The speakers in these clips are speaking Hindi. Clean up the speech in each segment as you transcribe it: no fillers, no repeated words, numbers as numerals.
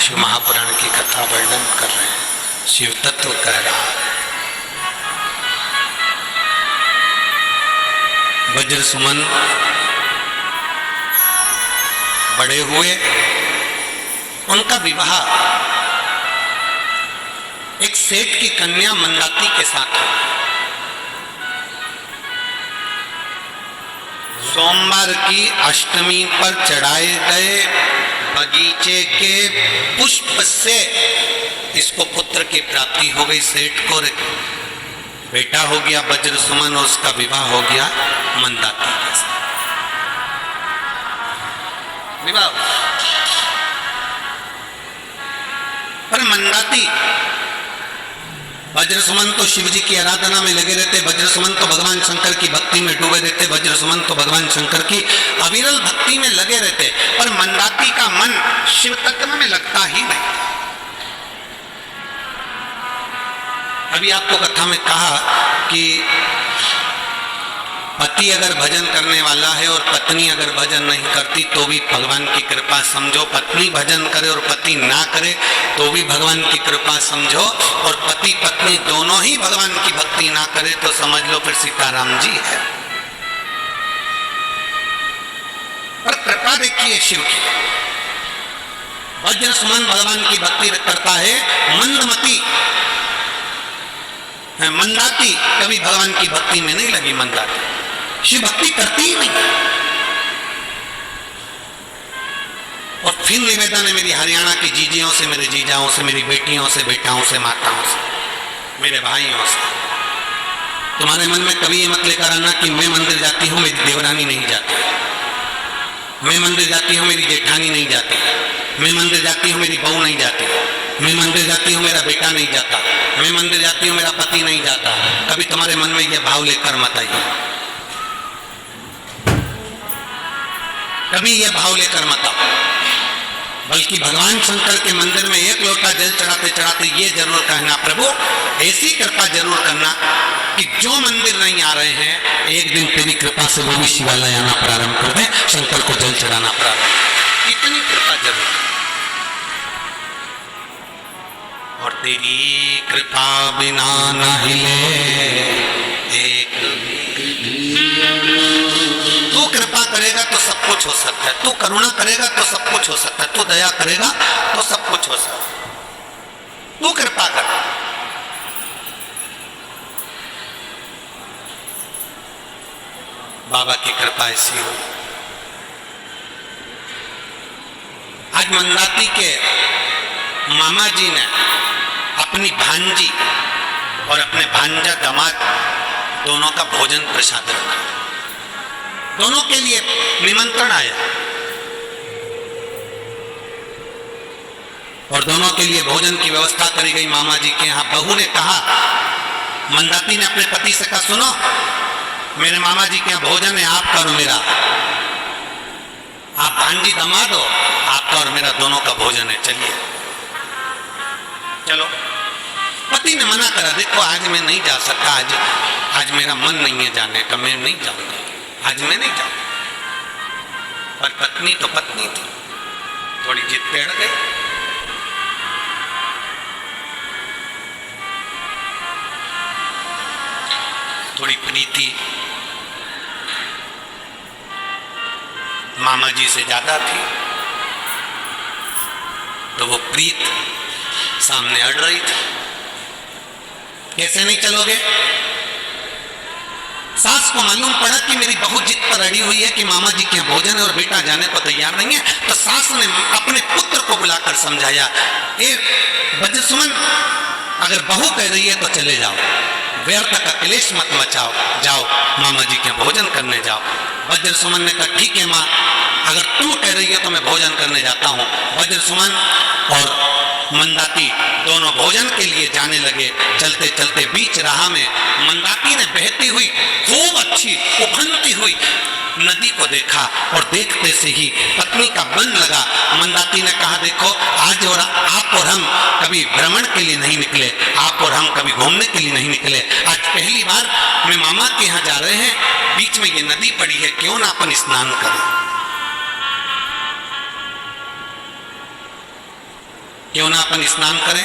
शिव महापुराण की कथा वर्णन कर रहे हैं। शिव तत्व कह रहा है। वज्र सुमन बड़े हुए, उनका विवाह एक सेठ की कन्या मंदाती के साथ हुआ। सोमवार की अष्टमी पर चढ़ाए गए बगीचे के पुष्प से इसको पुत्र की प्राप्ति हो गई। सेठ को बेटा हो गया वज्र सुमन और उसका विवाह हो गया मंदाती के साथ। विवाह पर मंदाती, वज्र सुमन तो शिव जी की आराधना में लगे रहते, वज्र सुमन तो भगवान शंकर की भक्ति में डूबे रहते, वज्र सुमन तो भगवान शंकर की अविरल भक्ति में लगे रहते, पर मंदाती का मन शिव तत्व में लगता ही नहीं। अभी आपको कथा में कहा कि पति अगर भजन करने वाला है और पत्नी अगर भजन नहीं करती तो भी भगवान की कृपा समझो, पत्नी भजन करे और पति ना करे तो भी भगवान की कृपा समझो, और पति पत्नी दोनों ही भगवान की भक्ति ना करे तो समझ लो फिर सीताराम जी है। पर कृपा देखिए शिव की। वज्र सुमन भगवान की भक्ति करता है, मंदमती मंदाती कभी भगवान की भक्ति में नहीं लगी। मंदाती शिव भक्ति करती ही नहीं। और फिर निवेदन है मेरी हरियाणा की जीजियों से, मेरे जीजाओं से, मेरी बेटियों से, बेटाओं से, माताओं से, मेरे भाइयों से, तुम्हारे मन में कभी ये मत लेकर आना कि मैं मंदिर जाती हूं मेरी देवरानी नहीं जाती, मैं मंदिर जाती हूं मेरी जेठानी नहीं जाती, मैं मंदिर जाती हूं मेरी बहू नहीं जाती, मैं मंदिर जाती हूं मेरा बेटा नहीं जाता, मैं मंदिर जाती हूं मेरा पति नहीं जाता। कभी तुम्हारे मन में यह भाव लेकर मत आइए, कभी यह भाव लेकर मत आओ, बल्कि भगवान शंकर के मंदिर में एक लोटा जल चढ़ाते चढ़ाते ये जरूर कहना, प्रभु ऐसी कृपा जरूर करना कि जो मंदिर नहीं आ रहे हैं एक दिन तेरी कृपा से वो भी शिवालय आना प्रारंभ कर दे, शंकर को जल चढ़ाना प्रारंभ। इतनी कृपा जरूर। और तेरी कृपा बिना न हिले एक, तू कृपा करेगा तो सब कुछ हो सकता है, तू करुणा करेगा तो सब कुछ हो सकता है, तू दया करेगा तो सब कुछ हो सकता है, तू कृपा कर। बाबा की कृपा ऐसी हो। आज मंदाती के मामा जी ने अपनी भांजी और अपने भांजा दामाद दोनों का भोजन प्रसाद रखा। दोनों के लिए निमंत्रण आया और दोनों के लिए भोजन की व्यवस्था करी गई मामा जी के यहाँ। बहू ने कहा, मंदाती ने अपने पति से कहा, सुनो मेरे मामा जी के यहाँ भोजन है, आपका और मेरा, आप भांजी दामाद हो, आपका और मेरा दोनों का भोजन है, चलिए चलो। पति ने मना करा, देखो आज मैं नहीं जा सकता, आज मेरा मन नहीं है जाने का, मैं नहीं जाऊंगा, आज मैं नहीं जाऊंगा। पर पत्नी तो पत्नी थी, थोड़ी जिद पे अड़ गई। थोड़ी प्रीति मामा जी से ज्यादा थी, तो वो प्रीत सामने अड़ रही थी। कैसे नहीं चलोगे? सास को मालूम पड़ा कि मेरी बहू जिद पर अड़ी हुई है कि मामा जी के भोजन है और बेटा जाने को तैयार नहीं है, तो सास ने अपने पुत्र को बुलाकर समझाया, ए वज्र सुमन, अगर बहू कह रही है तो चले जाओ, व्यर्थ का क्लेश मत मचाओ, जाओ मामा जी के भोजन करने जाओ। वज्र सुमन ने कहा, ठीक है माँ, अगर तुम कह रही है तो मैं भोजन करने जाता हूँ। वज्र सुमन और मंदाती दोनों भोजन के लिए जाने लगे। चलते चलते बीच राह में मंदाती ने बहती हुई खूब अच्छी उफनती हुई नदी को देखा और देखते से ही पत्नी का मन लगा। मंदाती ने कहा, देखो आज और आप और हम कभी भ्रमण के लिए नहीं निकले, आप और हम कभी घूमने के लिए नहीं निकले, आज पहली बार मैं मामा के यहाँ जा रहे हैं, बीच में ये नदी पड़ी है, क्यों ना अपन स्नान करें। क्यों ना अपन स्नान करें।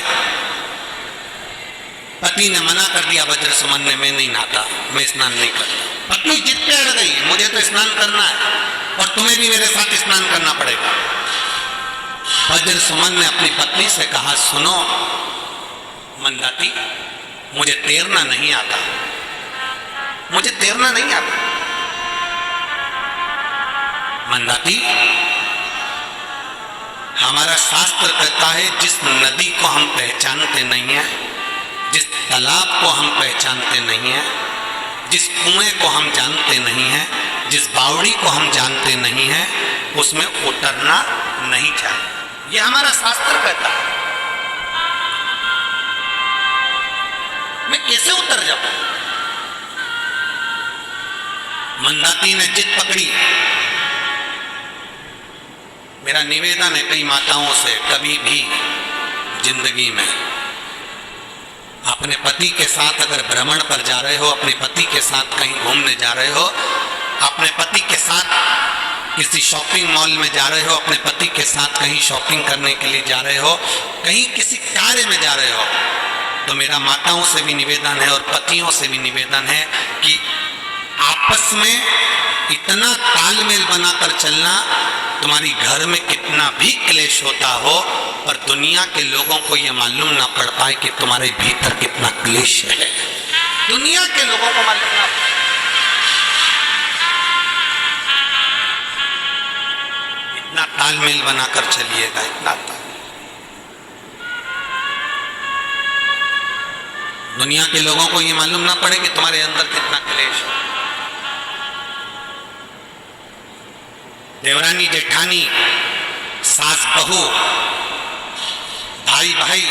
पति ने मना कर दिया वज्र सुमन ने, मैं नहीं नहाता, मैं स्नान नहीं करता। पत्नी जिद पे अड़ गई, मुझे तो स्नान करना है और तुम्हें भी मेरे साथ स्नान करना पड़ेगा। वज्र सुमन ने अपनी पत्नी से कहा, सुनो मंदाती, मुझे तैरना नहीं आता, मुझे तैरना नहीं आता। मंदाती, हमारा शास्त्र कहता है जिस नदी को हम पहचानते नहीं है, जिस तालाब को हम पहचानते नहीं है, जिस कुएं को हम जानते नहीं है, जिस बावड़ी को हम जानते नहीं है, उसमें उतरना नहीं चाहिए। यह हमारा शास्त्र कहता है। मैं कैसे उतर जाऊं? मंदाती ने जिद पकड़ी। मेरा निवेदन है कई माताओं से, कभी भी जिंदगी में अपने पति के साथ अगर भ्रमण पर जा रहे हो, अपने पति के साथ कहीं घूमने जा रहे हो, अपने पति के साथ किसी शॉपिंग मॉल में जा रहे हो, अपने पति के साथ कहीं शॉपिंग करने के लिए जा रहे हो, कहीं किसी कार्य में जा रहे हो, तो मेरा माताओं से भी निवेदन है और पतियों से भी निवेदन है कि आपस में इतना तालमेल बनाकर चलना, तुम्हारी घर में कितना भी क्लेश होता हो और दुनिया के लोगों को यह मालूम ना पड़ पाए कि तुम्हारे भीतर कितना क्लेश है। दुनिया के लोगों को मालूम ना पड़े। इतना तालमेल बनाकर चलिएगा, इतना तालमेल। दुनिया के लोगों को यह मालूम ना पड़े कि तुम्हारे अंदर कितना क्लेश है। देवरानी जेठानी, सास बहू, भाई भाई,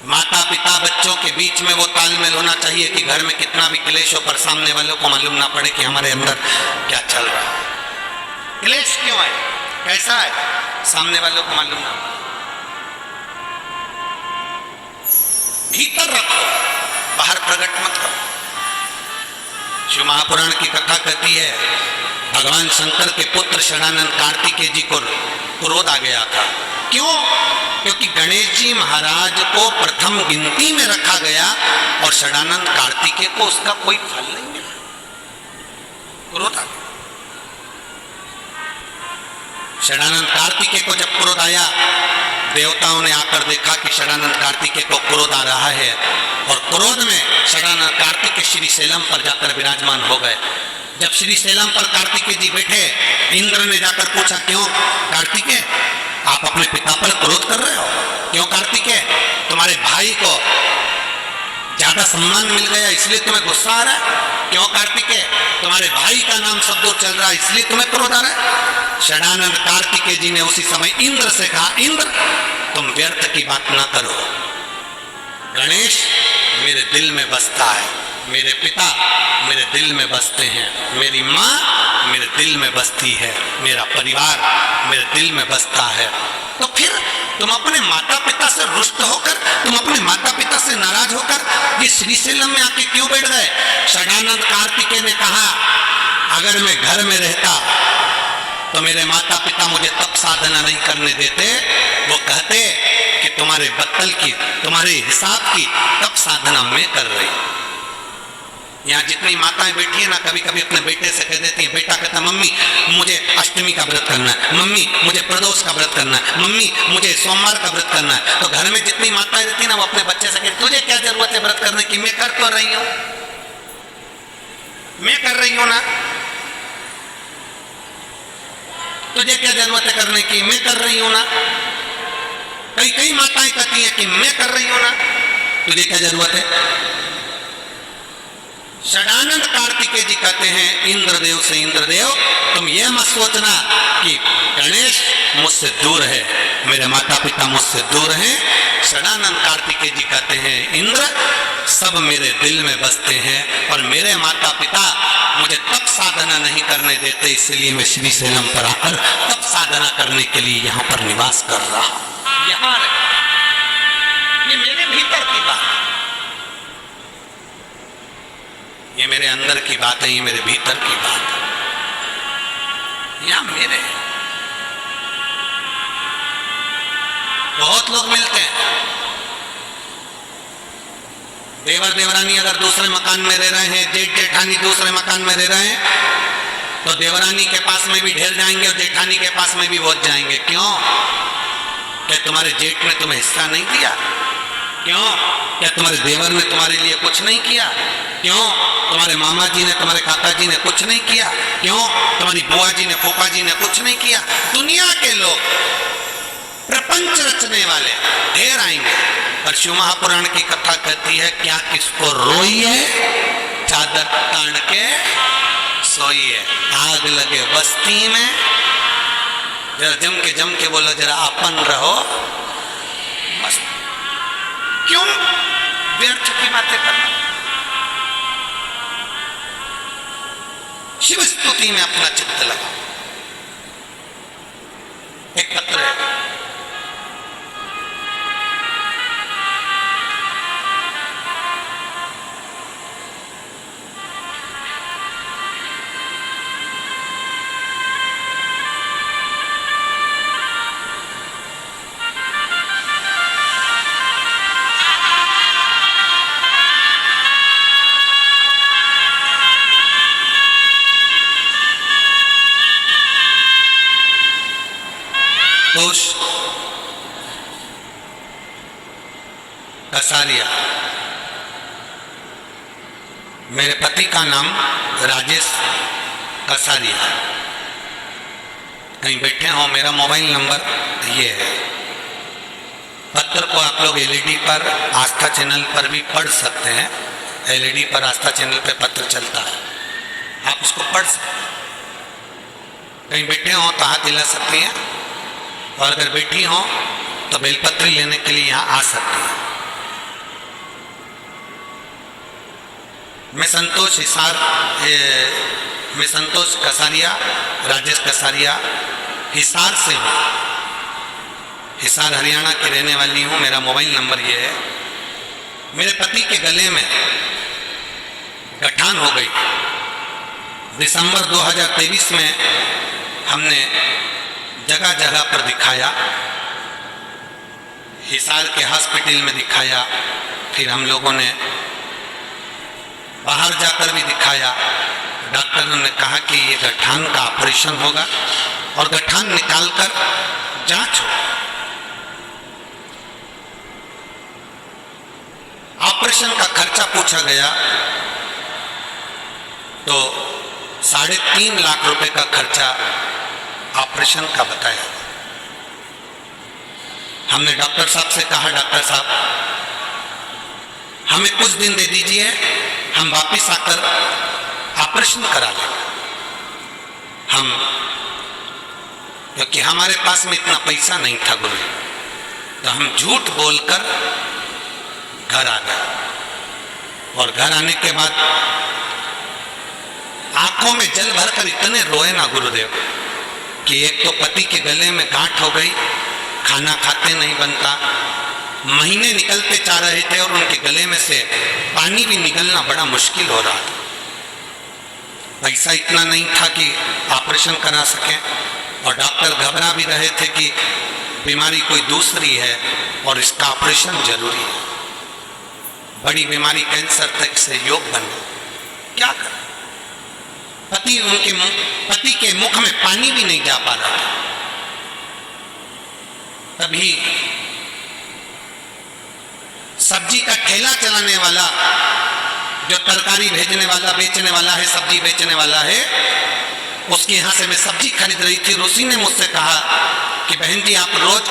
माता पिता बच्चों के बीच में वो तालमेल होना चाहिए कि घर में कितना भी क्लेश हो पर सामने वालों को मालूम ना पड़े कि हमारे अंदर क्या चल रहा है। क्लेश क्यों है, कैसा है, सामने वालों को मालूम ना पड़े। भीतर रखो, बाहर प्रकट मत करो। शिव महापुराण की कथा कहती है, भगवान शंकर के पुत्र षडानंद कार्तिकेय जी को क्रोध आ गया था। क्यों? क्योंकि गणेश जी महाराज को प्रथम गिनती में रखा गया और षडानंद कार्तिकेय को उसका कोई फल नहीं मिला। क्रोध आ गया। षडानंद कार्तिकेय को जब क्रोध आया, देवताओं ने आकर देखा कि षडानंद कार्तिकेय को क्रोध आ रहा है और क्रोध में षडानंद कार्तिकेय श्री शैलम पर जाकर विराजमान हो गए। जब श्री शैलम पर कार्तिकेय जी बैठे, इंद्र ने जाकर पूछा, क्यों कार्तिकेय आप अपने पिता पर क्रोध कर रहे हो? क्यों कार्तिकेय, तुम्हारे भाई को ज्यादा सम्मान मिल गया इसलिए तुम्हें गुस्सा आ रहा है? क्यों कार्तिकेय, तुम्हारे भाई का नाम सब दूर चल रहा है इसलिए तुम्हें क्रोध आ रहा है? षडानंद कार्तिकेय जी ने उसी समय इंद्र से कहा, इंद्र तुम व्यर्थ की बात ना करो, गणेश मेरे दिल में बसता है, मेरे पिता मेरे दिल में बसते हैं, मेरी माँ मेरे दिल में बसती है, मेरा परिवार मेरे दिल में बसता है। तो फिर तुम अपने माता पिता से रुष्ट होकर, तुम अपने माता पिता से नाराज होकर ये श्रीशैलम में आके क्यों बैठ गए? षडानंद कार्तिकेय ने कहा, अगर मैं घर में रहता तो मेरे माता पिता मुझे तप साधना नहीं करने देते, वो कहते कि तुम्हारे बत्तल की, तुम्हारे हिसाब की तप साधना मैं कर रही। यहाँ जितनी माताएं बैठी है ना, कभी कभी अपने बेटे से कह देती है, बेटा कहता मम्मी मुझे अष्टमी का व्रत करना है, मम्मी मुझे प्रदोष का व्रत करना है, मम्मी मुझे सोमवार का व्रत करना है। तो घर में जितनी माताएं रहती ना, वो अपने बच्चे से कहती, तुझे क्या जरूरत है व्रत करने की, मैं कर तो रही हूँ, मैं कर रही हूँ ना, तुझे क्या जरूरत है करने की, मैं कर रही हूं ना। कई कई माताएं कहती हैं कि मैं कर रही हूं ना, तुझे क्या जरूरत है। षडानंद कार्तिकेय जी कहते हैं इंद्रदेव से, इंद्रदेव तुम ये मत सोचना कि गणेश मुझसे दूर है, मेरे माता पिता मुझसे दूर हैं। षडानंद कार्तिकेय जी कहते हैं, इंद्र सब मेरे दिल में बसते हैं और मेरे माता पिता मुझे तप साधना नहीं करने देते, इसलिए मैं श्रीशैलम पर आकर तप साधना करने के लिए यहाँ पर निवास कर रहा हूँ। यहाँ ये मेरे भीतर की बात, ये मेरे अंदर की बात है, ये मेरे भीतर की बात है। यहाँ मेरे बहुत लोग मिलते हैं। देवर देवरानी अगर दूसरे मकान में रह रहे हैं, जेठ जेठानी दूसरे मकान में रह रहे हैं, तो देवरानी के पास में भी ढेर जाएंगे और जेठानी के पास में भी बहुत जाएंगे। क्यों? क्या तुम्हारे जेठ ने तुम्हें हिस्सा नहीं दिया? क्यों? क्या तुम्हारे देवर ने तुम्हारे लिए कुछ नहीं किया? क्यों? तुम्हारे मामा जी ने, तुम्हारे काका जी ने कुछ नहीं किया? क्यों? तुम्हारी बुआ जी ने, फूफा जी ने कुछ नहीं किया? दुनिया के लोग, प्रपंच रचने वाले ढेर आएंगे। पर शिव महापुराण की कथा कहती है, क्या किसको रोइए, चादर तान के सोइए। आग लगे बस्ती में, जरा जम के बोलो, जरा अपन रहो। बस क्यों व्यर्थ की बातें करना? शिव स्तुति में अपना चित्त लगाओ। एक पत्र है, दोष कसारिया। मेरे पति का नाम राजेश कसारिया। कहीं बैठे हो, मेरा मोबाइल नंबर ये है। पत्र को आप लोग एलईडी पर, आस्था चैनल पर भी पढ़ सकते हैं। एलईडी पर, आस्था चैनल पे पत्र चलता है, आप उसको पढ़ सकते हैं। कहीं बैठे हो तो हाथ हिला सकते हैं, और अगर बैठी हो तो बेलपत्री लेने के लिए यहाँ आ सकती हैं। मैं संतोष कसारिया, राजेश कसारिया, हिसार से हूँ। हिसार हरियाणा की रहने वाली हूँ। मेरा मोबाइल नंबर ये है। मेरे पति के गले में गठान हो गई। दिसंबर 2023 में हमने जगह जगह पर दिखाया, हिसार के हॉस्पिटल में दिखाया, फिर हम लोगों ने बाहर जाकर भी दिखाया। डॉक्टरों ने कहा कि ये गठान का ऑपरेशन होगा और गठान निकालकर जांच हो। ऑपरेशन का खर्चा पूछा गया तो 3.5 लाख रुपए का खर्चा ऑपरेशन का बताया। हमने डॉक्टर साहब से कहा, डॉक्टर साहब हमें कुछ दिन दे दीजिए, हम वापस आकर ऑपरेशन करा लेंगे। क्योंकि हमारे पास में इतना पैसा नहीं था गुरु, तो हम झूठ बोलकर घर आ गए। और घर आने के बाद आंखों में जल भरकर इतने रोए ना गुरुदेव कि एक तो पति के गले में गांठ हो गई, खाना खाते नहीं बनता, महीने निकलते जा रहे थे और उनके गले में से पानी भी निकलना बड़ा मुश्किल हो रहा था। पैसा इतना नहीं था कि ऑपरेशन करा सकें, और डॉक्टर घबरा भी रहे थे कि बीमारी कोई दूसरी है और इसका ऑपरेशन जरूरी है। बड़ी बीमारी कैंसर तक से योग बन गई। क्या करें? पति के मुख में पानी भी नहीं जा पा रहा था। तभी सब्जी का ठेला चलाने वाला, जो तरकारी भेजने वाला, बेचने वाला है, सब्जी बेचने वाला है, उसके यहाँ से मैं सब्जी खरीद रही थी। उसी ने मुझसे कहा कि बहन जी आप रोज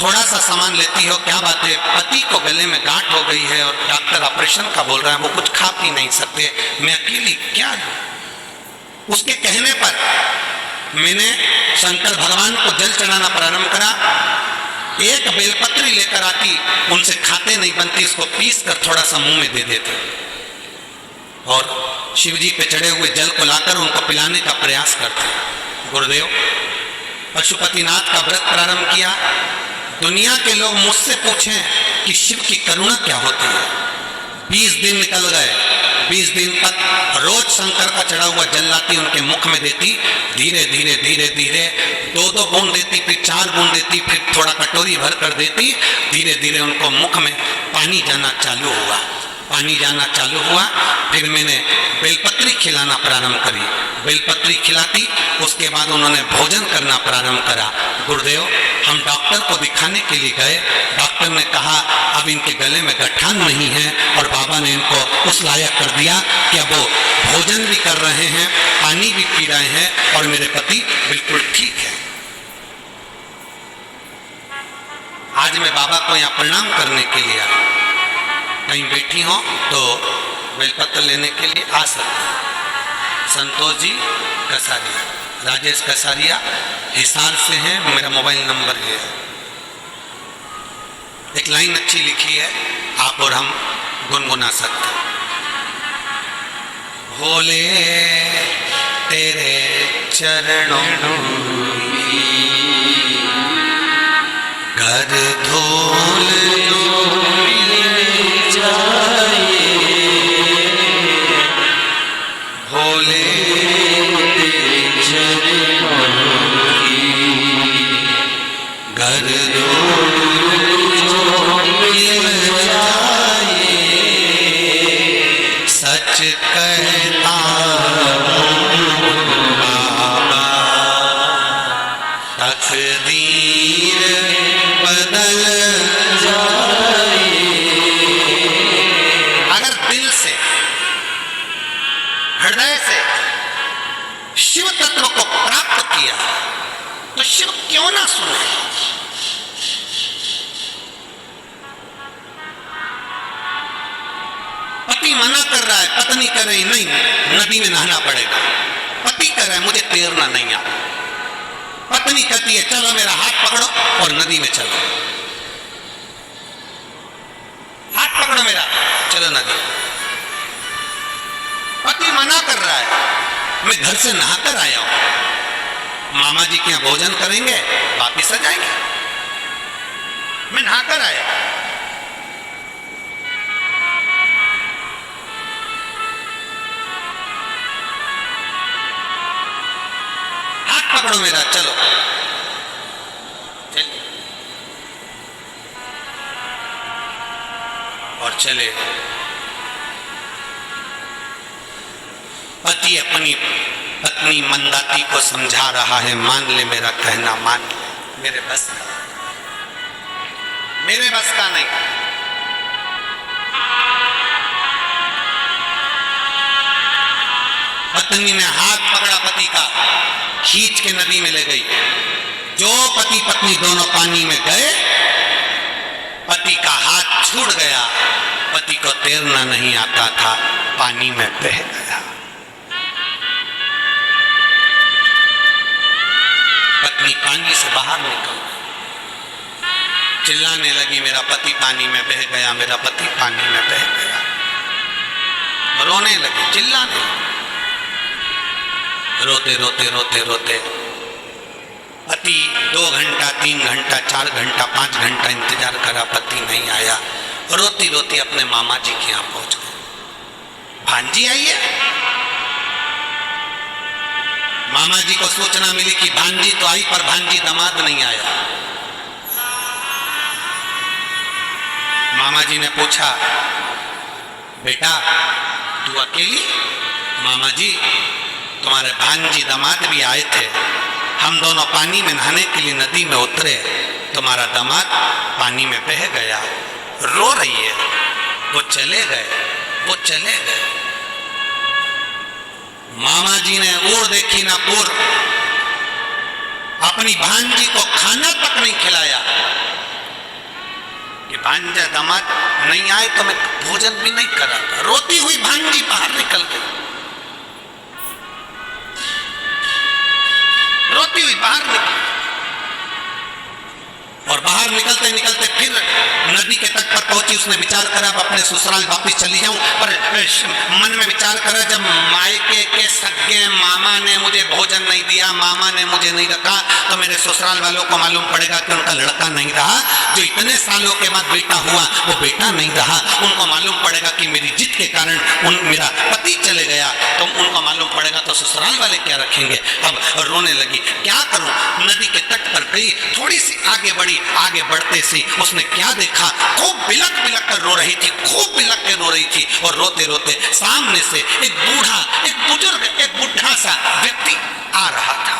थोड़ा सा सामान लेती हो, क्या बात है? पति को गले में गांठ हो गई है और डॉक्टर ऑपरेशन का बोल रहा है, वो कुछ खा पी नहीं सकते, मैं अकेली क्या? उसके कहने पर मैंने शंकर भगवान को जल चढ़ाना प्रारंभ करा। एक बेलपत्री लेकर आती, उनसे खाते नहीं बनती, इसको पीस कर थोड़ा सा मुंह में दे देते और शिव जी पे चढ़े हुए जल को लाकर उनको पिलाने का प्रयास करते। गुरुदेव, पशुपतिनाथ का व्रत प्रारंभ किया। दुनिया के लोग मुझसे पूछें कि शिव की करुणा क्या होती है। 20 दिन निकल गए, 20 दिन तक रोज शंकर का चढ़ा हुआ जल लाती, उनके मुख में देती, धीरे धीरे धीरे धीरे 2-2 बूंद देती, फिर 4 बूंद देती, फिर थोड़ा कटोरी भर कर देती। धीरे धीरे उनको मुख में पानी जाना चालू हुआ, पानी जाना चालू हुआ। फिर मैंने बेलपत्री खिलाना प्रारंभ करी, बेलपत्री खिलाती। उसके बाद उन्होंने भोजन करना प्रारंभ करा। गुरुदेव, हम डॉक्टर को दिखाने के लिए गए, डॉक्टर ने कहा अब इनके गले में गठान नहीं है, और बाबा ने इनको उस लायक कर दिया कि अब वो भोजन भी कर रहे हैं, पानी भी पी रहे हैं, और मेरे पति बिल्कुल ठीक है। आज मैं बाबा को यहाँ प्रणाम करने के लिए आया, कहीं बैठी हो तो बेलपत्र लेने के लिए आ सकते हैं। संतोष जी कसारिया, राजेश कसारिया हिसार से हैं, मेरा मोबाइल नंबर ये है। एक लाइन अच्छी लिखी है, आप और हम गुनगुना सकते हैं। भोले तेरे चरणों घर धूल भोले घर सच कहता बाबा, तकदीर बदल जाए। अगर दिल से, हृदय से शिव तत्व को प्राप्त किया तो शिव क्यों ना सुने। पति मना कर रहा है, पत्नी कह रही नहीं नदी में नहाना पड़ेगा, पति कह रहा है मुझे तैरना नहीं आता, पत्नी कहती है चलो मेरा हाथ पकड़ो और नदी में चलो, हाथ पकड़ो मेरा, चलो नदी। पति मना कर रहा है, मैं घर से नहाकर आया हूं, मामा जी के यहाँ भोजन करेंगे वापिस आ जाएंगे, मैं नहाकर आया। हाथ पकड़ो मेरा, चलो चलिए। और चले। पति अपनी पत्नी मंदाती को समझा रहा है, मान ले मेरा कहना, मान ले, मेरे बस का, मेरे बस का नहीं। पत्नी ने हाथ पकड़ा पति का, खींच के नदी में ले गई। जो पति पत्नी दोनों पानी में गए, पति का हाथ छूट गया, पति को तैरना नहीं आता था, पानी में बह गया। पत्नी पानी से बाहर निकल चिल्लाने लगी, मेरा पति पानी में बह गया, मेरा पति पानी में बह गया। रोने लगी, चिल्लाने, रोते रोते रोते रोते पति 2 घंटा 3 घंटा 4 घंटा 5 घंटा इंतजार करा, पति नहीं आया। रोती रोती अपने मामा जी के यहाँ पहुंच गए। भांजी आई है। मामा जी को सूचना मिली कि भांजी तो आई पर भांजी दामाद नहीं आया। मामा जी ने पूछा, बेटा तू अकेली? मामा जी तुम्हारे भांजी दामाद भी आए थे, हम दोनों पानी में नहाने के लिए नदी में उतरे, तुम्हारा दामाद पानी में बह गया। रो रही है, वो चले गए, वो चले गए। मामा जी ने उड़ देखी ना पुर, अपनी भांजी को खाना तक नहीं खिलाया कि भांजा दामाद नहीं आए तो मैं भोजन भी नहीं करा था। रोती हुई भांजी बाहर निकल गई, रोती हुई बाहर निकली और बाहर निकलते निकलते फिर नदी के तट पर पहुंची। उसने विचार करा अब अपने ससुराल वापस चली जाऊं, पर मन में विचार करा जब मायके के सगे मामा ने मुझे भोजन नहीं दिया, मामा ने मुझे नहीं रखा, तो मेरे ससुराल वालों को मालूम पड़ेगा कि उनका लड़का नहीं रहा, जो इतने सालों के बाद बेटा हुआ वो बेटा नहीं रहा। उनको मालूम पड़ेगा कि मेरी जिद के कारण मेरा पति चले गया, तो उनको मालूम पड़ेगा तो ससुराल वाले क्या रखेंगे। अब रोने लगी, क्या करूं। नदी के तट पर गई, थोड़ी सी आगे बढ़ी, आगे बढ़ते सी उसने क्या देखा, खूब बिलक बिलक कर रो रही थी, खूब बिलक के रो रही थी, और रोते रोते सामने से एक बूढ़ा, एक बुजुर्ग, एक बुढ़ा सा व्यक्ति आ रहा था।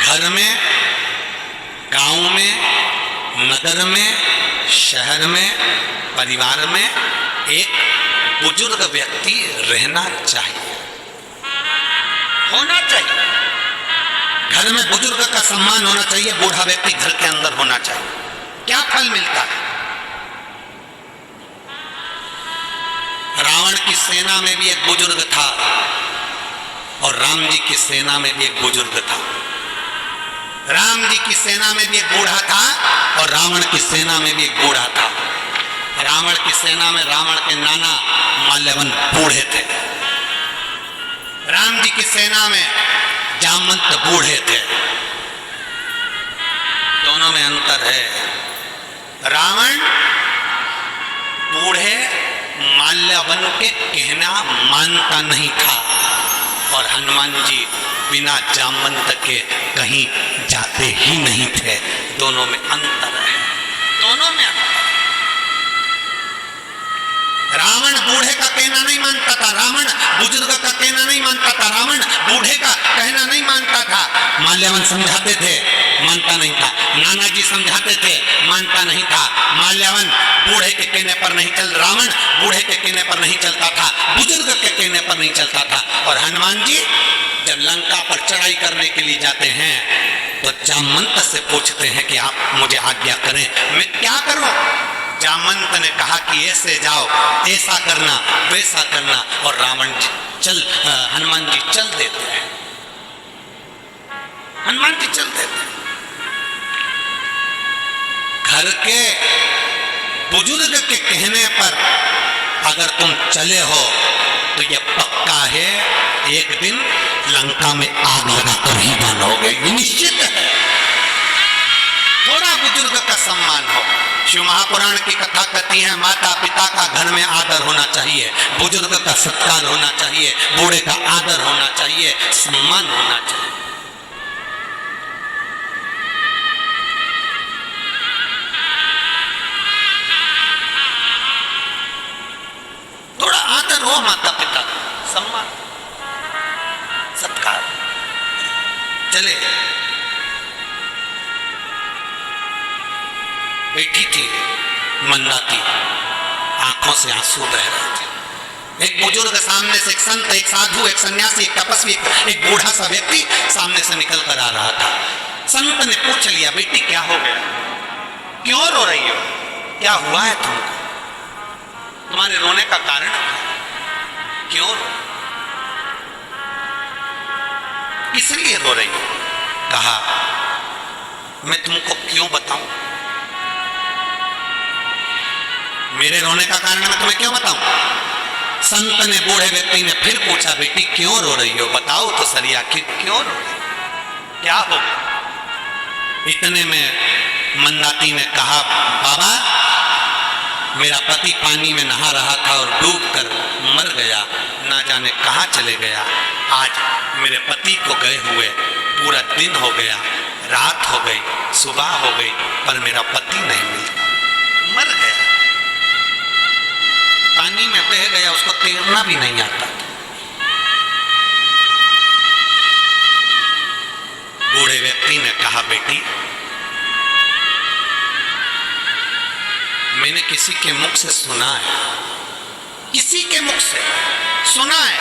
घर में, गांव में, नगर में, शहर में, परिवार में एक बुजुर्ग व्यक्ति रहना चाहिए, होना चाहिए। घर में बुजुर्ग का सम्मान होना चाहिए, बूढ़ा व्यक्ति घर के अंदर होना चाहिए। क्या फल मिलता है। रावण की सेना में भी एक बुजुर्ग था और राम जी की सेना में भी एक बुजुर्ग था। राम जी की सेना में भी एक बूढ़ा था और रावण की सेना में भी एक बूढ़ा था। रावण की सेना में रावण के नाना माल्यवन बूढ़े थे, राम जी की सेना में जामवंत बूढ़े थे। दोनों में अंतर है। रावण बूढ़े माल्यवन के कहना मानता नहीं था और हनुमान जी बिना जामवंत के कहीं जाते ही नहीं थे। दोनों में अंतर है, दोनों में अंतर। रावण बूढ़े का कहना नहीं मानता था, रावण बुजुर्ग का कहना नहीं मानता था, रावण बूढ़े का कहना नहीं मानता था। माल्यवन समझाते थे, मानता नहीं था। नाना जी समझाते थे, मानता नहीं था। माल्यवन बूढ़े के कहने पर नहीं चल, रावण बूढ़े के कहने पर नहीं चलता था, बुजुर्ग के कहने पर नहीं चलता था। और हनुमान जी जब लंका पर चढ़ाई करने के लिए जाते हैं तो जामवंत से पूछते हैं कि आप मुझे आज्ञा करें, मैं क्या करूं। जामवंत ने कहा कि ऐसे जाओ, ऐसा करना, वैसा करना, और रावण चल, हनुमान जी चल देते हैं। हनुमान जी चल देते हैं। घर के बुजुर्ग के कहने पर अगर तुम चले हो तो ये पक्का है एक दिन लंका में आग लगाकर ही मानोगे, ये निश्चित है। थोड़ा बुजुर्ग का सम्मान हो। शिव महापुराण की कथा कहती है माता पिता का घर में आदर होना चाहिए, बुजुर्ग का सत्कार होना चाहिए, बूढ़े का आदर होना चाहिए, सम्मान होना चाहिए। थोड़ा आदर हो माता पिता का, सम्मान, सत्कार। चले बैठी थी मंदाती, आंखों से आंसू बह रहे थे। एक बुजुर्ग सामने से, एक संत, एक साधु, एक सन्यासी, एक तपस्वी, एक बूढ़ा सा व्यक्ति सामने से निकल कर आ रहा था। संत ने पूछ लिया, बेटी क्या हो गया, क्यों रो रही हो, क्या हुआ है तुमको, तुम्हारे रोने का कारण क्यों रो, किस लिए रो रही हो। कहा मैं तुमको क्यों बताऊं, मेरे रोने का कारण मैं तुम्हें क्यों बताऊं। संत ने, बूढ़े व्यक्ति ने फिर पूछा, बेटी क्यों रो रही हो, बताओ तो सही, आखिर क्यों रो रही, क्या हो गया। इतने में मंदाती ने कहा, बाबा मेरा पति पानी में नहा रहा था और डूबकर मर गया, ना जाने कहां चले गया। आज मेरे पति को गए हुए पूरा दिन हो गया, रात हो गई, सुबह हो गई, पर मेरा पति नहीं मिलता, मर गया, पानी में बह गया, उसको तैरना भी नहीं आता। बूढ़े व्यक्ति ने कहा, बेटी मैंने किसी के मुख से सुना है, किसी के मुख से सुना है।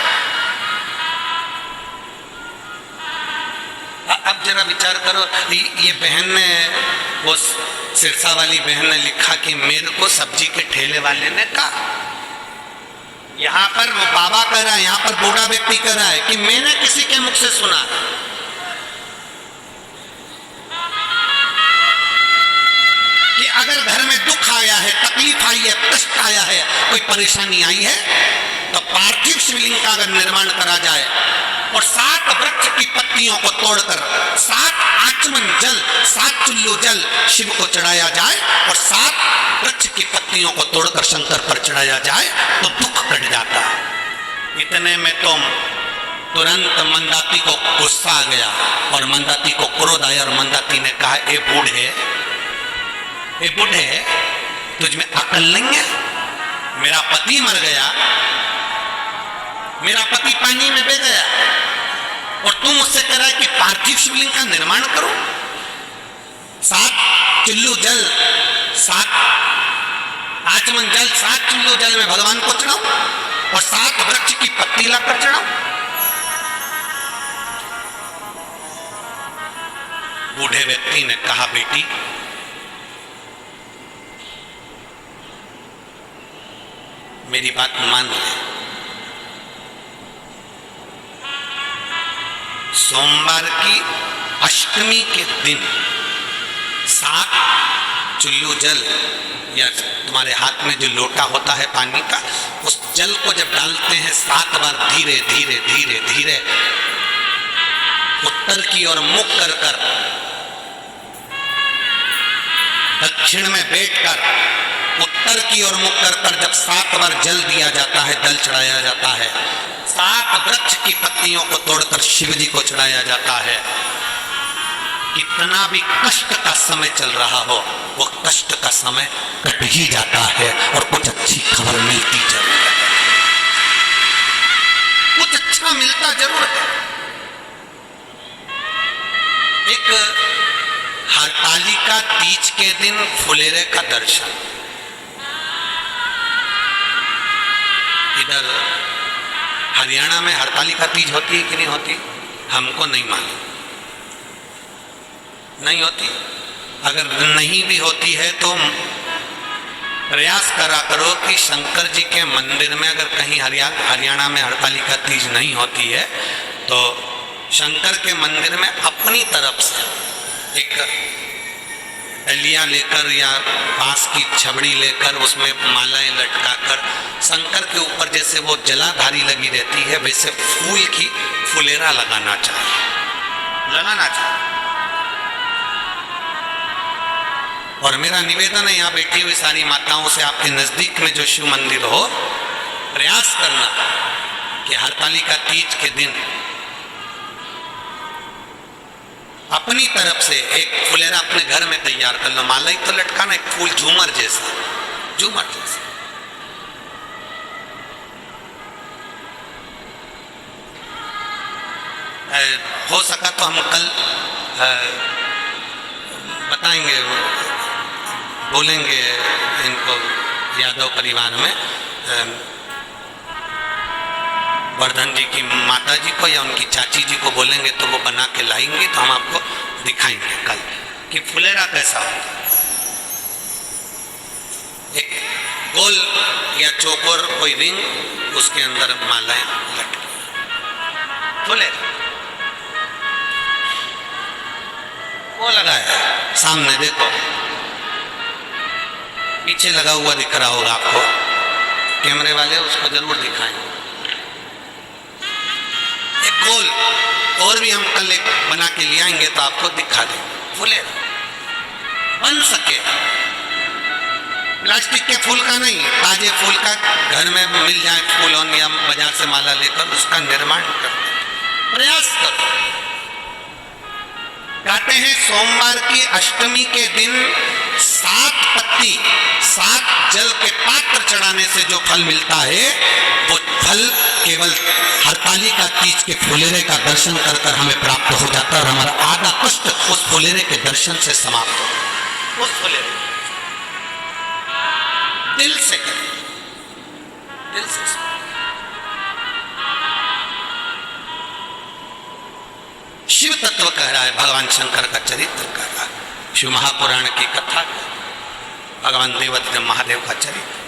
अब जरा विचार करो, ये बहन ने, वो सिरसा वाली बहन ने लिखा कि मेरे को सब्जी के ठेले वाले ने कहा, यहां पर वो बाबा कह रहा है, यहां पर बूढ़ा व्यक्ति कह रहा है कि मैंने किसी के मुख से सुना कि अगर घर में दुख आया है, तकलीफ आई है, कष्ट आया है, कोई परेशानी आई है, तो पार्थिव शिवलिंग का अगर निर्माण करा जाए और 7 वृक्ष की पत्तियों को तोड़कर 7 आचमन जल, 7 चुल्लू जल शिव को चढ़ाया जाए और 7 वृक्ष की पत्तियों को तोड़कर शंकर पर चढ़ाया जाए तो दुख कट जाता है। इतने में तो तुरंत मंदाती को गुस्सा आ गया और मंदाती को क्रोध आया और मंदाती ने कहा, ए बूढ़े, तुझ में अकल नहीं है? मेरा पति मर गया, मेरा पति पानी में बह गया और तू मुझसे कह रहा है कि पार्थिव शिवलिंग का निर्माण करो, 7 चुल्लू जल, 7 आचमन जल, 7 चुल्लू जल में भगवान को चढ़ाऊं और 7 वृक्ष की पत्ती लाकर चढ़ाऊं। बूढ़े व्यक्ति ने कहा, बेटी मेरी बात मान ले, सोमवार की अष्टमी के दिन 7 चुल्लू जल या तुम्हारे हाथ में जो लोटा होता है पानी का, उस जल को जब डालते हैं 7 बार धीरे धीरे धीरे धीरे उत्तर की ओर मुख कर कर, दक्षिण में बैठकर उत्तर की ओर मुख कर कर जब 7 बार जल दिया जाता है, जल चढ़ाया जाता है, 7 वृक्ष की पत्तियों को तोड़कर शिव जी को चढ़ाया जाता है, कितना भी कष्ट का समय चल रहा हो, वो कष्ट का समय कट ही जाता है और कुछ अच्छी खबर मिलती जरूर है, कुछ अच्छा मिलता जरूर है। एक हरतालिका तीज के दिन फुलेरे का दर्शन, इधर हरियाणा में हरतालिका तीज होती है कि नहीं होती, हमको नहीं मालूम, नहीं होती। अगर नहीं भी होती है तो प्रयास करा करो कि शंकर जी के मंदिर में अगर कहीं हरियाणा में हरतालिका तीज नहीं होती है तो शंकर के मंदिर में अपनी तरफ से एक डलिया लेकर या बांस की छबड़ी लेकर उसमें मालाएं लटकाकर शंकर के ऊपर जैसे वो जलाधारी लगी रहती है वैसे फूल की फुलेरा लगाना चाहिए। और मेरा निवेदन है यहाँ बैठी हुई सारी माताओं से, आपके नजदीक में जो शिव मंदिर हो, प्रयास करना कि हरतालिका तीज के दिन अपनी तरफ से एक फुलेरा अपने घर में तैयार कर लो, माला ही तो लटकाना, एक फूल झूमर जैसा। हो सका तो हम कल बताएंगे, बोलेंगे इनको यादव परिवार में वर्धन जी की माता जी को या उनकी चाची जी को बोलेंगे तो वो बना के लाएंगे, तो हम आपको दिखाएंगे कल कि फुलेरा कैसा होता है। एक गोल या चौकोर कोई रिंग, उसके अंदर मालाएं लटकी, फुलेरा वो लगाया सामने, देखो पीछे लगा हुआ दिख रहा होगा आपको, कैमरे वाले उसको जरूर दिखाएं। एक गोल और भी हम कल एक बना के ले आएंगे तो आपको दिखा दें, फुलेरा बन सके, प्लास्टिक के फूल का नहीं, ताजे फूल का घर में मिल जाए फूल या बाजार से माला लेकर उसका निर्माण कर प्रयास करो। कहते हैं सोमवार की अष्टमी के दिन 7 पत्ती 7 जल के पात्र चढ़ाने से जो फल मिलता है वो फल केवल हरतालिका तीज के फुलेरे का दर्शन कर कर हमें प्राप्त हो जाता है और हमारा आधा कष्ट उस फुलेरे के दर्शन से समाप्त हो। उस फुलेरे दिल से करें, दिल से। शिव तत्व कह रहा है, भगवान शंकर का चरित्र कह रहा है, शिव महापुराण की कथा, भगवान देवत महादेव का चरित्र।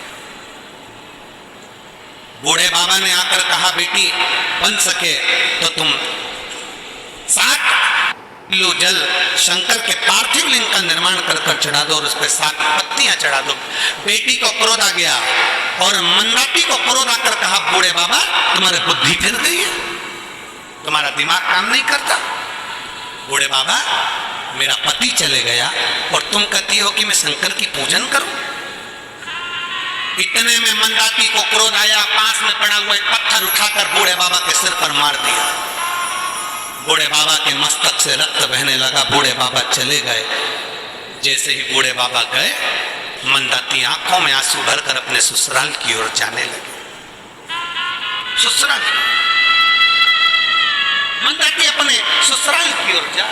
बूढ़े बाबा ने आकर कहा, बेटी बन सके तो तुम 7 किलो जल शंकर के पार्थिव लिंग का निर्माण कर चढ़ा दो और उस पर 7 पत्तियां चढ़ा दो। बेटी को क्रोध आ गया और मंदाती को क्रोध आकर कहा, बूढ़े बाबा तुम्हारी बुद्धि फिर गई है, तुम्हारा दिमाग काम नहीं करता। बूढ़े बाबा मेरा पति चले गया और तुम कहती हो कि मैं शंकर की पूजन करूं। इतने में मंदाती को क्रोध आया, पास में पड़ा हुआ एक पत्थर उठाकर बूढ़े बाबा के सिर पर मार दिया। बूढ़े बाबा के मस्तक से रक्त बहने लगा। बूढ़े बाबा चले गए। जैसे ही बूढ़े बाबा गए, मंदाती आंखों में आंसू भरकर अपने ससुराल की ओर जाने लगे। ससुराल, मंदाती अपने ससुराल की ओर जा।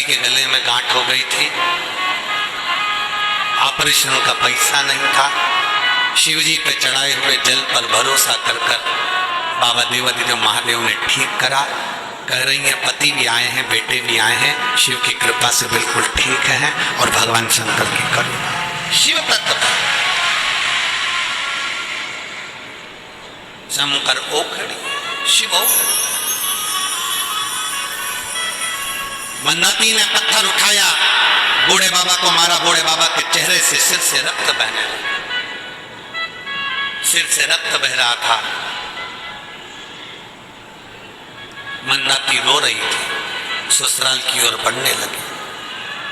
के गले में गांठ हो गई थी, ऑपरेशन का पैसा नहीं था। शिवजी पे चढ़ाए हुए जल पर भरोसा कर बाबा देवादिदेव महादेव ने ठीक करा। कह रही हैं पति भी आए हैं, बेटे भी आए हैं, शिव की कृपा से बिल्कुल ठीक है और भगवान शंकर की करुणा। शिव तत्व शंकर ओखड़ी, शिव ओखड़ी। मंदाती ने पत्थर उठाया, बूढ़े बाबा को मारा। बूढ़े बाबा के चेहरे से सिर से रक्त बहने लगा। सिर से रक्त बह रहा था। मंदाती रो रही थी। ससुराल की ओर बढ़ने लगी।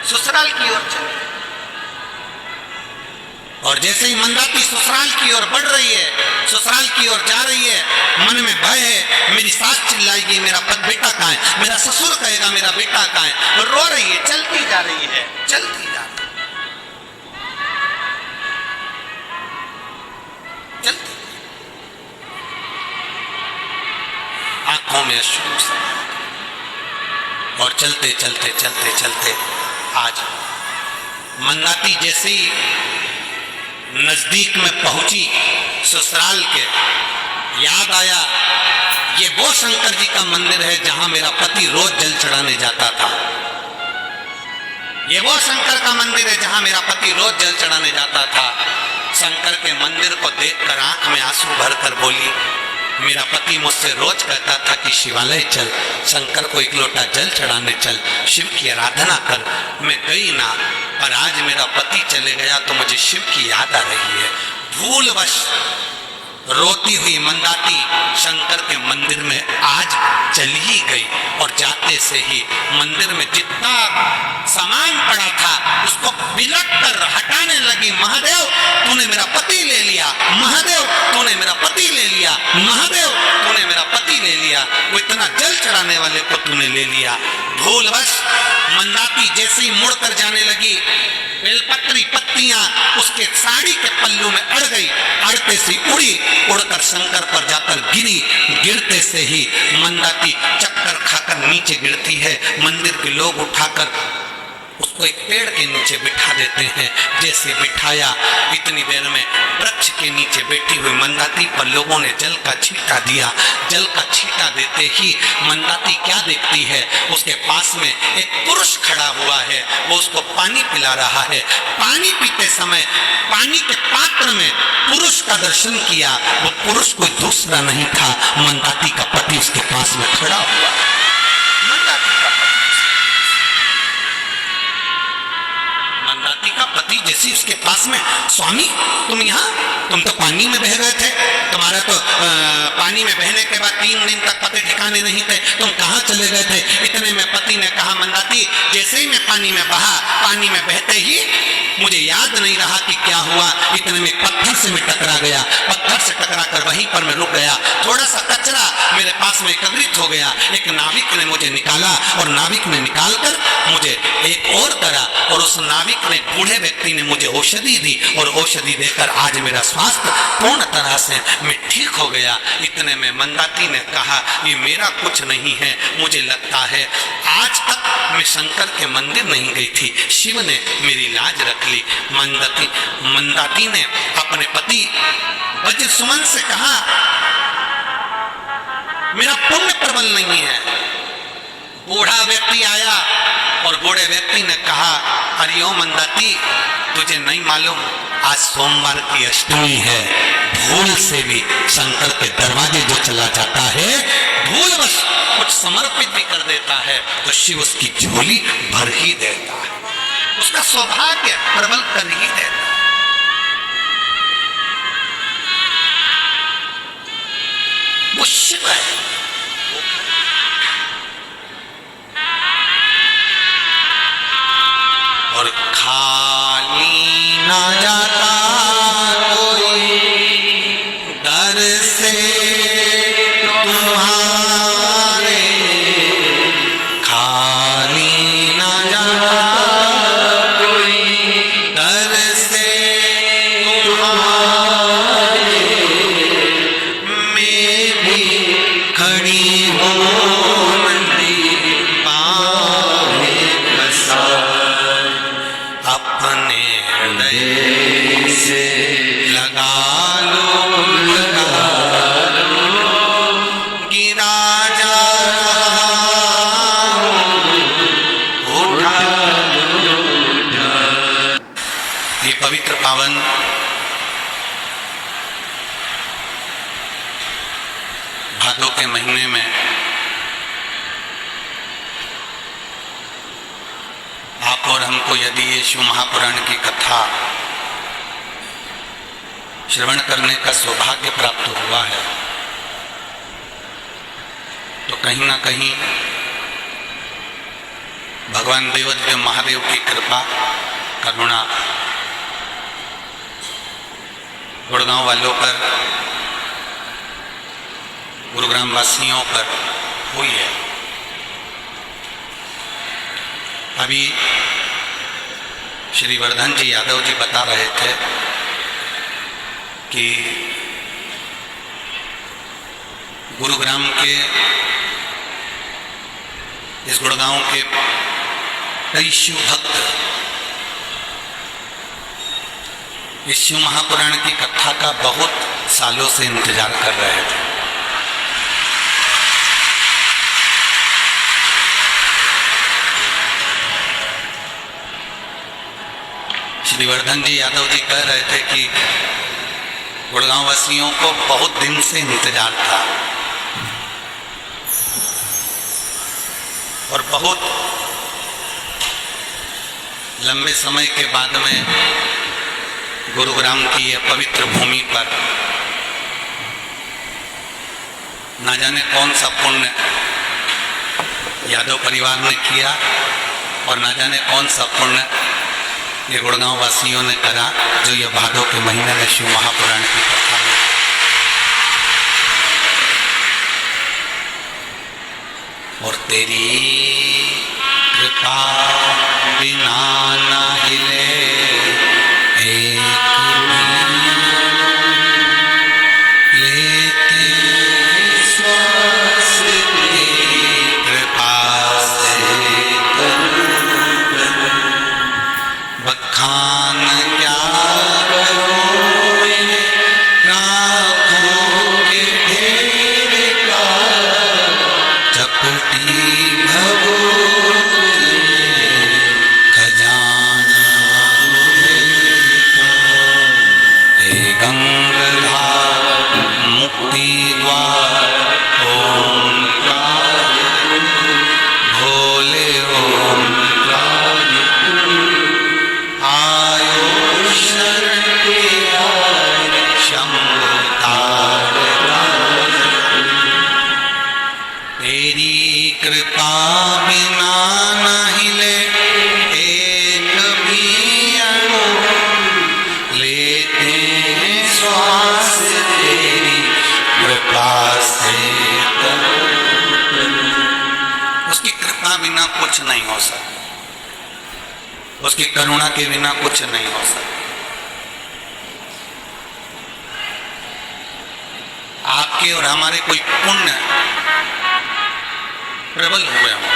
ससुराल की ओर चली और जैसे ही मंदाती ससुराल की ओर बढ़ रही है, ससुराल की ओर जा रही है, मन में भय है, मेरी सास चिल्लाएगी मेरा बेटा कहाँ है, मेरा ससुर कहेगा मेरा बेटा कहाँ है। और रो रही है, चलती जा रही है, चलती जा रही है, चलती। आंखों में अश्रु और चलते चलते चलते चलते आज मंदाती जैसे ही नजदीक में पहुंची ससुराल के, याद आया ये वो शंकर जी का मंदिर है जहां मेरा पति रोज जल चढ़ाने जाता था। ये वो शंकर का मंदिर है जहां मेरा पति रोज जल चढ़ाने जाता था। शंकर के मंदिर को देखकर आंख में आंसू भरकर बोली, मेरा पति मुझसे रोज कहता था कि शिवालय चल, शंकर को 1 लोटा जल चढ़ाने चल, शिव की आराधना कर। मैं गई ना, पर आज मेरा पति चले गया तो मुझे शिव की याद आ रही है। भूलवश रोती हुई मंदाती शंकर के मंदिर में आज चली ही गई और जाते से ही मंदिर में जितना सामान पड़ा था उसको बिलट कर हटाने लगी। महादेव तूने मेरा पति ले लिया, महादेव तूने मेरा पति ले लिया, महादेव तूने मेरा पति ले लिया, वो इतना जल चढ़ाने वाले को तूने ले लिया। भूलवश मंदाती जैसे ही मुड़कर जाने लगी, बेलपत्री पत्तियां उसके साड़ी के पल्लू में अड़ गई। अड़ते से उड़ी, उड़कर शंकर पर जाकर गिरी। गिरते से ही मंदाती चक्कर खाकर नीचे गिरती है। मंदिर के लोग उठाकर उसको एक पेड़ के नीचे बिठा देते हैं। जैसे बिठाया, इतनी देर में वृक्ष के नीचे बैठी हुई मंदाती पर लोगों ने जल का छींटा दिया। जल का छींटा देते ही मंदाती क्या देखती है, उसके पास में एक पुरुष खड़ा हुआ है, वो उसको पानी पिला रहा है। पानी पीते समय पानी के पात्र में पुरुष का दर्शन किया। वो पुरुष कोई दूसरा नहीं था, मंदाती का पति उसके पास में खड़ा हुआ। मंदाती का पति जैसे उसके पास में, स्वामी तुम यहाँ, तुम तो पानी में बह गए थे, तुम्हारा तो पानी में बहने के बाद 3 दिन तक पति ठिकाने नहीं थे, तुम कहाँ चले गए थे। इतने में पति ने कहा, मंदाती जैसे ही मैं पानी में बहा, पानी में बहते ही मुझे याद नहीं रहा कि क्या हुआ, इतने में पत्थर से मैं टकरा गया। पत्थर से टकरा कर वहीं पर मैं रुक गया। थोड़ा सा कचरा मेरे पास में एकत्रित हो गया। एक नाविक ने मुझे निकाला और नाविक ने निकाल कर मुझे एक और करा, और उस नाविक ने, बूढ़े व्यक्ति ने मुझे औषधि दी, और औषधि देकर आज मेरा स्वास्थ्य पूर्ण तरह से मैं ठीक हो गया। इतने में मंदाती ने कहा, ये मेरा कुछ नहीं है, मुझे लगता है आज तक मैं शंकर के मंदिर नहीं गई थी, शिव ने मेरी लाज रख ली। मंदाती ने अपने पति वज्रसुमन से कहा, मेरा पुण्य प्रबल नहीं है। बूढ़ा व्यक्ति आया और बूढ़े व्यक्ति ने कहा, अरे ओ मंदाती, तुझे नहीं मालूम आज सोमवार की अष्टमी है। भूल से भी शंकर के दरवाजे जो चला जाता है, भूलवश कुछ समर्पित भी कर देता है, तो शिव उसकी झोली भर ही देता है, उसका सौभाग्य प्रबल कर ही देता है। वो शिव है। और खाली ना जाता कोई दर से तुम्हारे, खाली ना जाता कोई दर से तुम्हारे, मैं भी खड़ी हूँ अपने हृदय से, लगा लो गिरा जा उठा। ये पवित्र पावन भादों के महीने में आप और हमको यदि ये शिव महापुराण की कथा श्रवण करने का सौभाग्य प्राप्त हुआ है, तो कहीं ना कहीं भगवान देवदेव महादेव की कृपा करुणा गुड़गांव वालों पर, गुरुग्राम वासियों पर हुई है। अभी श्री वर्धन जी यादव जी बता रहे थे कि गुरुग्राम के इस गुड़गांव के कई शिव भक्त इस शिव महापुराण की कथा का बहुत सालों से इंतजार कर रहे थे। श्री वर्धन जी यादव जी कह रहे थे कि गुड़गांव वासियों को बहुत दिन से इंतजार था और बहुत लंबे समय के बाद में गुरुग्राम की यह पवित्र भूमि पर ना जाने कौन सा पुण्य यादव परिवार ने किया और ना जाने कौन सा पुण्य ये गुड़गांव वासियों ने करा, जो ये भादों के महीने में शिव महापुराण की कथा में। और तेरी कृपा बिना न हिले एक लेते श्वास तेरी कृपा से बखान क्या करूं मैं राखों के ढेर का, चपटी भभूत खजाना हे गंगाधार मुक्ति द्वार ओंकार भोले ओंकार आयुष बिना कुछ नहीं हो सकता, उसकी करुणा के बिना कुछ नहीं हो सकता। आपके और हमारे कोई पुण्य प्रबल हुए हों।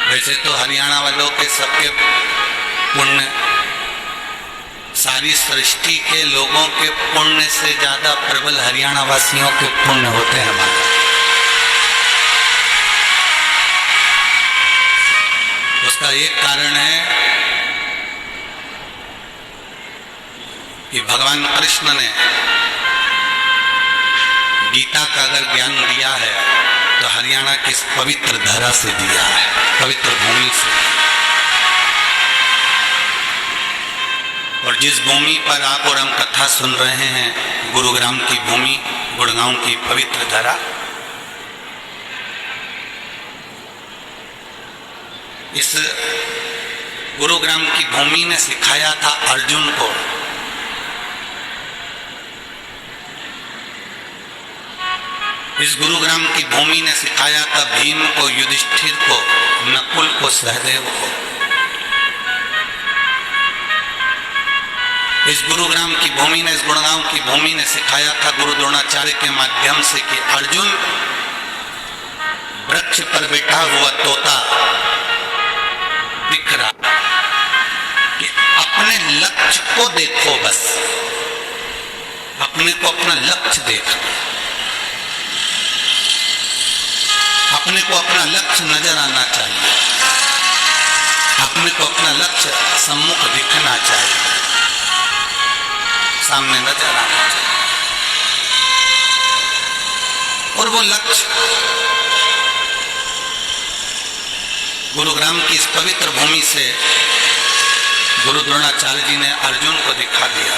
वैसे तो हरियाणा वालों के सबके पुण्य सारी सृष्टि के लोगों के पुण्य से ज्यादा प्रबल हरियाणा वासियों के पुण्य होते हैं हमारे। उसका एक कारण है कि भगवान कृष्ण ने गीता का अगर ज्ञान दिया है तो हरियाणा की इस पवित्र धरा से दिया है, पवित्र भूमि से। और जिस भूमि पर आप और हम कथा सुन रहे हैं, गुरुग्राम की भूमि, गुड़गांव की पवित्र धरा, इस गुरुग्राम की भूमि ने सिखाया था अर्जुन को इस गुरुग्राम की भूमि ने सिखाया था भीम को, युधिष्ठिर को, नकुल को, सहदेव को। इस गुरुग्राम की भूमि ने, इस गुड़गांव की भूमि ने सिखाया था गुरु द्रोणाचार्य के माध्यम से कि अर्जुन, वृक्ष पर बैठा हुआ तोता दिख रहा, कि अपने लक्ष्य को देखो, बस अपने को अपना लक्ष्य देखो, अपने को अपना लक्ष्य नजर आना चाहिए, अपने को अपना लक्ष्य सम्मुख दिखना चाहिए, सामने नजर आना चाहिए। और वो लक्ष्य गुरुग्राम की इस पवित्र भूमि से गुरु द्रोणाचार्य जी ने अर्जुन को दिखा दिया।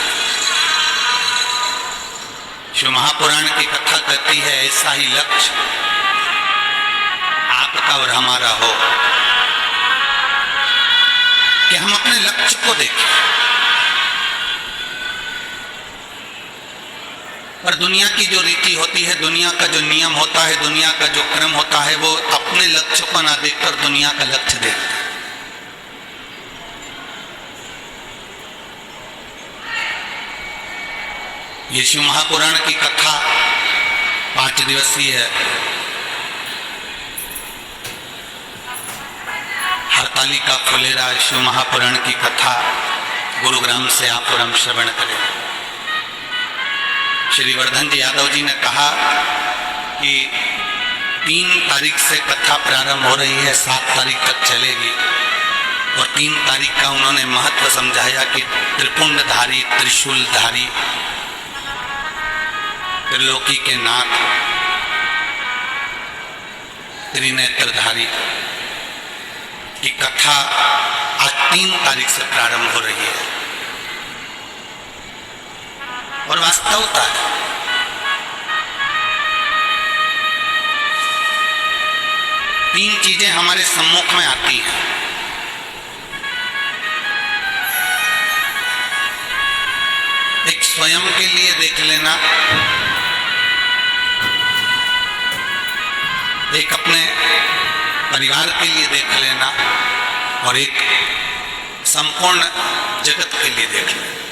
शिव महापुराण की कथा कहती है ऐसा ही लक्ष्य आपका और हमारा हो कि हम अपने लक्ष्य को देखें। पर दुनिया की जो रीति होती है, दुनिया का जो नियम होता है, दुनिया का जो क्रम होता है, वो अपने लक्ष्य को ना देखकर दुनिया का लक्ष्य देखता है। ये शिव महापुराण की कथा 5 दिवसीय है। हरतालिका फुलेरा शिव महापुराण की कथा गुरुग्राम से आप और हम श्रवण करें। श्री वर्धन जी यादव जी ने कहा कि 3 तारीख से कथा प्रारंभ हो रही है, 7 तारीख तक चलेगी। और 3 तारीख का उन्होंने महत्व समझाया कि त्रिपुंडधारी, त्रिशूलधारी, त्रिलोकी के नाथ, त्रिनेत्रधारी की कथा आज 3 तारीख से प्रारंभ हो रही है। और वास्तवता है, तीन चीजें हमारे सम्मुख में आती हैं। एक स्वयं के लिए देख लेना, एक अपने परिवार के लिए देख लेना, और एक संपूर्ण जगत के लिए देख लेना।